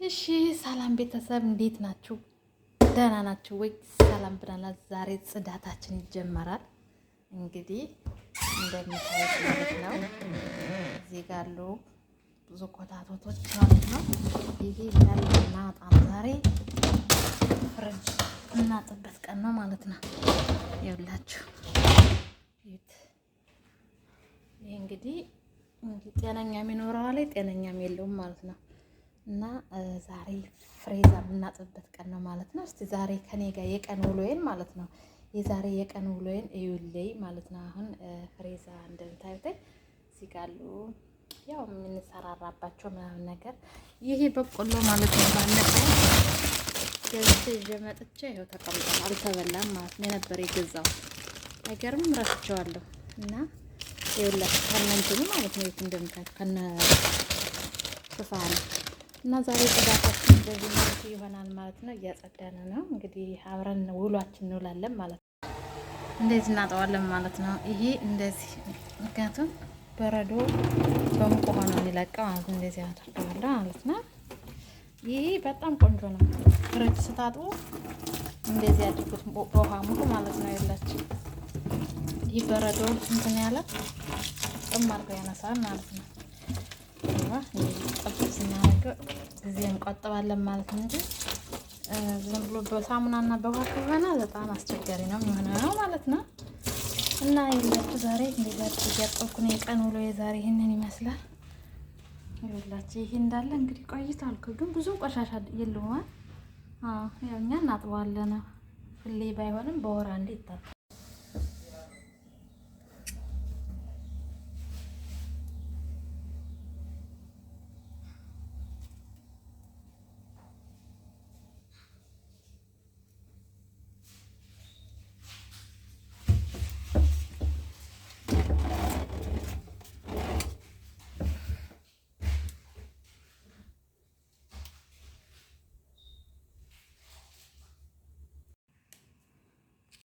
እሺ ሰላም ቤተሰብ እንዴት ናችሁ? ደህና ናችሁ ወይ? ሰላም ብለናል። ዛሬ ጽዳታችን ይጀመራል። እንግዲህ እንደምታዩት ማለት ነው እዚህ ጋር ያሉ ብዙ ኮታቶቶች ማለት ነው። ይሄ ያለና በጣም ዛሬ ፍሪጅ እናጥበት ቀን ነው ማለት ነው። ይኸውላችሁ ይሄ እንግዲህ ጤነኛም ይኖረዋል ጤነኛም የለውም ማለት ነው። እና ዛሬ ፍሬዛ የምናጥብበት ቀን ነው ማለት ነው። እስቲ ዛሬ ከኔ ጋር የቀን ውሎዬን ማለት ነው የዛሬ የቀን ውሎዬን እዩልኝ ማለት ነው። አሁን ፍሬዛ እንደምታዩት እዚህ ጋር አሉ ያው የምንሰራራባቸው ምናምን ነገር ይሄ በቆሎ ማለት ነው። ባለፈው ገዝቼ ይዤ መጥቼ ይኸው ተቀምጧል፣ አልተበላም ማለት ነው። የነበር የገዛው አይገርምም፣ ረስቼዋለሁ። እና ይኸውላችሁ ከነ እንትኑ ማለት ነው እንደምታዩት ከነ ስፋን እና ዛሬ ጽዳታችን እንደዚህ ማለት ይሆናል ማለት ነው። እያጸዳን ነው እንግዲህ አብረን ውሏችን እንውላለን ማለት ነው። እንደዚህ እናጠዋለን ማለት ነው። ይሄ እንደዚህ ምክንያቱም በረዶ በሙቅ ሆኖ የሚለቀው ማለት ነው። እንደዚህ አድርገዋለሁ ማለት ነው። ይሄ በጣም ቆንጆ ነው። ፍሪጅ ስታጥቡ እንደዚህ አድርጉት በውሃ ሙሉ ማለት ነው። ያላችሁ ይህ በረዶ እንትን ያለ ጥም አድርገው ያነሳል ማለት ነው። ጠብቅ ስናደርገው ጊዜ እንቆጥባለን ማለት ነው እንጂ ዝም ብሎ በሳሙናና በውሃ ከሆነ በጣም አስቸጋሪ ነው የሚሆነው ማለት ነው። እና ይኸውላችሁ ዛሬ እንደዚህ እያጠብኩ ነው። የቀን ውሎ የዛሬ ይሄንን ይመስላል። ይኸውላችሁ ይሄ እንዳለ እንግዲህ ቆይቷል ግን ብዙ ቆሻሻ የለውም። ያው እኛ እናጥበዋለን ሁሌ ባይሆንም በወር አንዴ ይታጠባል።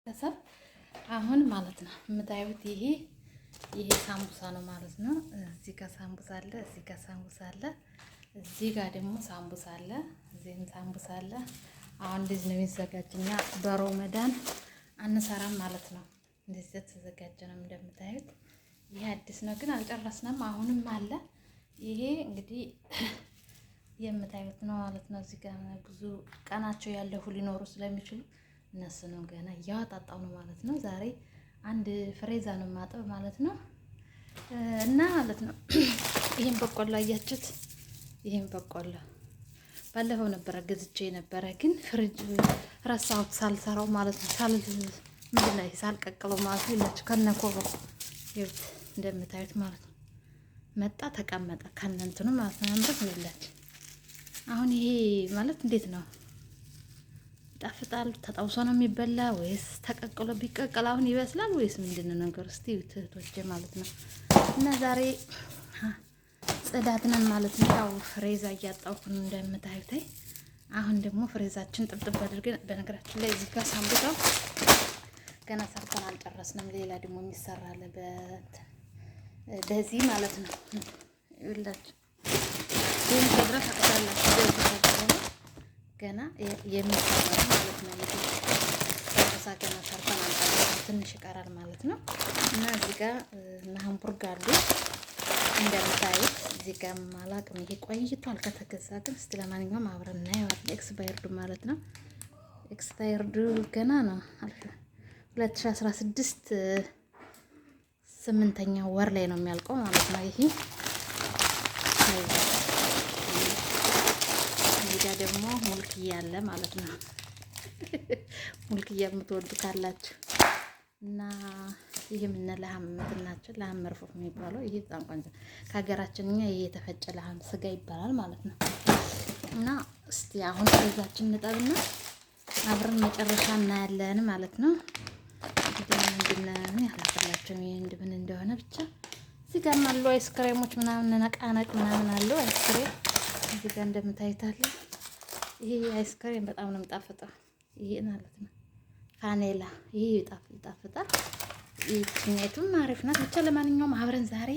ቤተሰብ አሁን ማለት ነው የምታዩት ይሄ ሳምቡሳ ነው ማለት ነው። እዚህ ጋር ሳምቡሳ አለ፣ እዚህ ጋር ሳምቡሳ አለ፣ እዚህ ጋር ደግሞ ሳምቡሳ አለ፣ እዚህም ሳምቡሳ አለ። አሁን እንደዚህ ነው የሚዘጋጅኛ በሮመዳን አንሰራም ማለት ነው። እንደዚህ ተዘጋጀ ነው እንደምታዩት። ይሄ አዲስ ነው ግን አልጨረስንም፣ አሁንም አለ። ይሄ እንግዲህ የምታዩት ነው ማለት ነው። እዚህ ጋር ብዙ ቀናቸው ያለፉ ሊኖሩ ስለሚችሉ እነሱ ነው ገና እያወጣጣው ነው ማለት ነው። ዛሬ አንድ ፍሬዛ ነው ማጠብ ማለት ነው። እና ማለት ነው ይሄን በቆሎ አያችሁት? ይሄን በቆሎ ባለፈው ነበረ ገዝቼ ነበረ ግን ፍሪጅ ረሳሁት ሳልሰራው ማለት ነው። ምንድን ነው ሳልቀቅለው ማለት ነው። ይላችሁ ከነኮበው ይኸውት እንደምታዩት ማለት ነው። መጣ ተቀመጠ ከነ እንትኑ ማለት ነው። አምሮት ነው ይላችሁ። አሁን ይሄ ማለት እንዴት ነው ይጣፍጣል? ተጣውሶ ነው የሚበላ ወይስ ተቀቅሎ ቢቀቀል አሁን ይበስላል ወይስ ምንድነው ነገር? እስቲ እህቶቼ ማለት ነው። እና ዛሬ ጽዳት ነን ማለት ነው። ያው ፍሬዛ እያጣውኩ ነው እንደምታዩት። አሁን ደግሞ ፍሬዛችን ጥብጥብ አድርገን በነገራችን ላይ እዚህ ጋር ሳምቡሳው ገና ሰርተን አልጨረስንም። ሌላ ደግሞ የሚሰራ አለ በዚህ ማለት ነው። ይኸውላችሁ ይሄን ተድረስ አቀዳላችሁ በዚህ ገና የሚሰራ ማለት ነው። ሳምቡሳ ገና ሰርተን አልጨረስንም፣ ትንሽ ይቀራል ማለት ነው። እና እዚህ ጋር እና ሃምቡርግ አሉ እንደምታዩት። እዚህ ጋር ማላቅም ይሄ ቆይቷል ከተገዛ ግን እስቲ ለማንኛውም አብረን እናየዋለን። ኤክስፓየርዱ ማለት ነው። ኤክስፓየርዱ ገና ነው 2016 8ኛው ወር ላይ ነው የሚያልቀው ማለት ነው። ይሄ ጋር ደግሞ ሙልክያ አለ ማለት ነው። ሙልክያ የምትወዱ ካላችሁ እና ይሄ ምን ለሐም ምትናችሁ ለሐም መርፎፍ የሚባለው ይሄ በጣም ቆንጆ ከሀገራችን እኛ ይሄ የተፈጨ ለሐም ስጋ ይባላል ማለት ነው። እና እስቲ አሁን ፍሬዛችን እንጠብና አብረን መጨረሻ እናያለን ማለት ነው። እንግዲህ ምንድነው ያላፈላችሁ ይሄ ምን እንደሆነ ብቻ እዚህ ጋር አሉ አይስክሬሞች ምናምን ነቃነቅ ምናምን አለው አይስክሬም እዚህ ጋር እንደምታዩት አለ። ይሄ አይስክሬም በጣም ነው የሚጣፍጠው። ይሄ ማለት ነው ፋኔላ ይሄ ይጣፍጣል። ይሄቱም አሪፍ ናት። ብቻ ለማንኛውም አብረን ዛሬ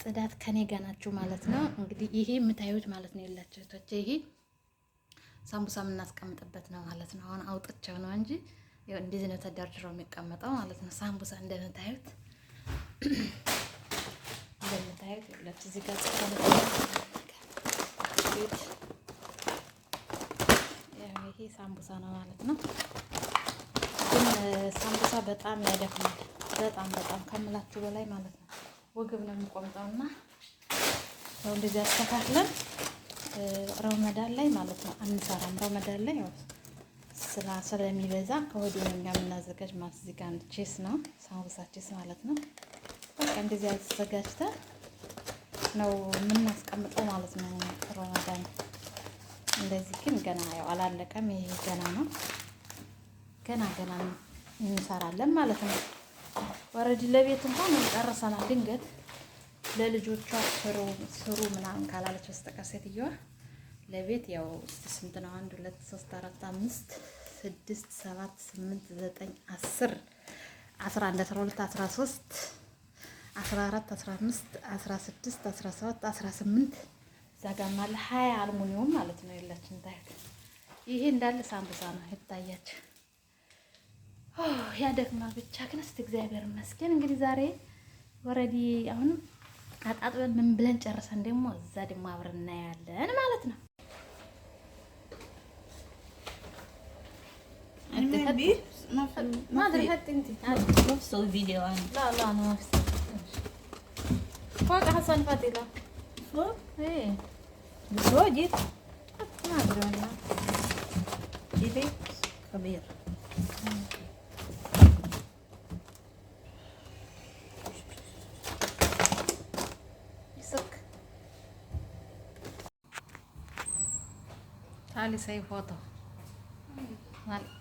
ጽዳት ከኔ ጋር ናችሁ ማለት ነው። እንግዲህ ይሄ የምታዩት ማለት ነው ያላችሁ እህቶቼ ይሄ ሳምቡሳ የምናስቀምጥበት ነው ማለት ነው። አሁን አውጥቼው ነው እንጂ ያው እንደዚህ ነው ተደርድረው የሚቀመጠው ማለት ነው። ሳምቡሳ እንደምታዩት ሁለት እዚህ ጋር ይሄ ሳምቡሳ ነው ማለት ነው። ግን ሳምቡሳ በጣም ያደክማል። በጣም ከምላችሁ በላይ ማለት ነው። ወገብ ነው የሚቆምጠውና ያው እንደዚህ አስተካክለን ረመዳን ላይ ማለት ነው አንሰራም። ረመዳን ላይ ያው ስራ ስለሚበዛ ከወዲሁ ነው የምናዘጋጅ ማለት እዚህ ጋር ቺስ ነው ሳምቡሳ ቺስ ማለት ነው። በቃ እንደዚህ አዘጋጅተን ነው የምናስቀምጠው ማለት ነው ረመዳን። እንደዚህ ግን ገና ያው አላለቀም። ይሄ ገና ነው። ገና እንሰራለን ማለት ነው። ወረዲ ለቤት እንኳን ጨርሰናል። ድንገት ለልጆቿ ስሩ ምናምን ካላለች በስተቀር ሴትዮዋ ለቤት ያው ስንት ነው? 1 2 3 4 5 6 7 8 9 10 11 12 13 14 15 16 17 18 እዛ ጋር ማለት 20 አልሙኒየም ማለት ነው የላችን ታይት። ይሄ እንዳለ ሳምቡሳ ነው ይታያችሁ። ያደክማል ብቻ ግን እስቲ እግዚአብሔር ይመስገን። እንግዲህ ዛሬ ወረዲ አሁን አጣጥበን ምን ብለን ጨርሰን ደግሞ እዛ ደግሞ አብረን እናያለን ማለት ነው። ما ادري حتى انت نفس الفيديو انا لا انا ما في فوق حسن فتيلة فوق ايه بس واجد ما ادري والله جيبي كبير يسك تعالي سوي فوطة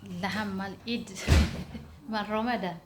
لحم مال ايد مال رمضان